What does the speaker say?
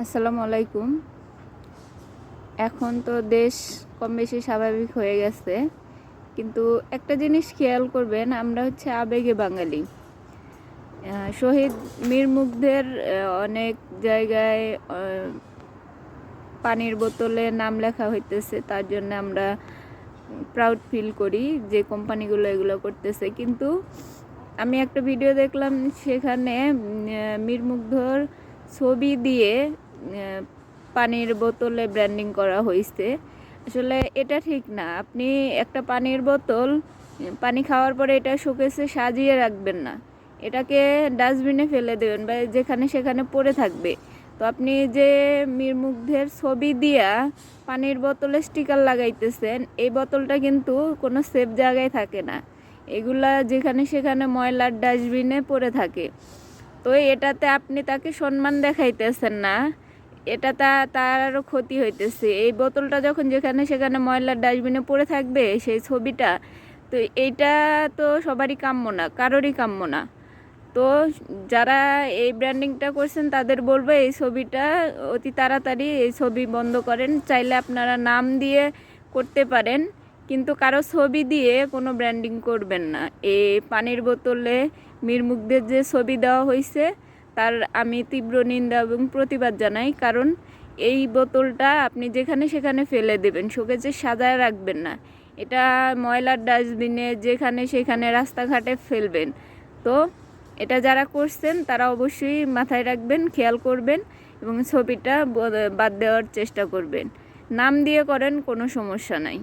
আসসালামু আলাইকুম। এখন তো দেশ কম বেশি স্বাভাবিক হয়ে গেছে, কিন্তু একটা জিনিস খেয়াল করবেন, আমরা হচ্ছে আবেগে বাঙালি। শহীদ মীর মুগ্ধের অনেক জায়গায় পানির বোতলে নাম লেখা হইতেছে, তার জন্য আমরা প্রাউড ফিল করি যে কোম্পানিগুলো এগুলো করতেছে। কিন্তু আমি একটা ভিডিও দেখলাম, সেখানে মীর মুগ্ধর ছবি দিয়ে পানির বোতলে ব্র্যান্ডিং করা হয়েছে। আসলে এটা ঠিক না। আপনি একটা পানির বোতল পানি খাওয়ার পরে এটা শোকেসে সাজিয়ে রাখবেন না, এটাকে ডাস্টবিনে ফেলে দেবেন বা যেখানে সেখানে পড়ে থাকবে। তো আপনি যে মীর মুগ্ধের ছবি দিয়া পানির বোতলে স্টিকার লাগাইতেছেন, এই বোতলটা কিন্তু কোনো সেফ জায়গায় থাকে না, এগুলা যেখানে সেখানে ময়লার ডাস্টবিনে পড়ে থাকে। তো এটাতে আপনি তাকে সম্মান দেখাইতেছেন না, এটা তার আরও ক্ষতি হইতেছে। এই বোতলটা যখন যেখানে সেখানে ময়লার ডাস্টবিনে পড়ে থাকবে, সেই ছবিটা, তো এইটা তো সবারই কাম্য না, কারোরই কাম্য না। তো যারা এই ব্র্যান্ডিংটা করছেন তাদের বলবো, এই ছবিটা অতি তাড়াতাড়ি এই ছবি বন্ধ করেন। চাইলে আপনারা নাম দিয়ে করতে পারেন, কিন্তু কারো ছবি দিয়ে কোনো ব্র্যান্ডিং করবেন না। এই পানির বোতলে মীর মুগ্ধের যে ছবি দেওয়া হয়েছে, তার আমি তীব্র নিন্দা এবং প্রতিবাদ জানাই। কারণ এই বোতলটা আপনি যেখানে সেখানে ফেলে দেবেন, শোকেজে সাজায় রাখবেন না, এটা ময়লার ডাস্টবিনে যেখানে সেখানে রাস্তাঘাটে ফেলবেন। তো এটা যারা করছেন তারা অবশ্যই মাথায় রাখবেন, খেয়াল করবেন এবং ছবিটা বাদ দেওয়ার চেষ্টা করবেন। নাম দিয়ে করেন, কোনো সমস্যা নাই।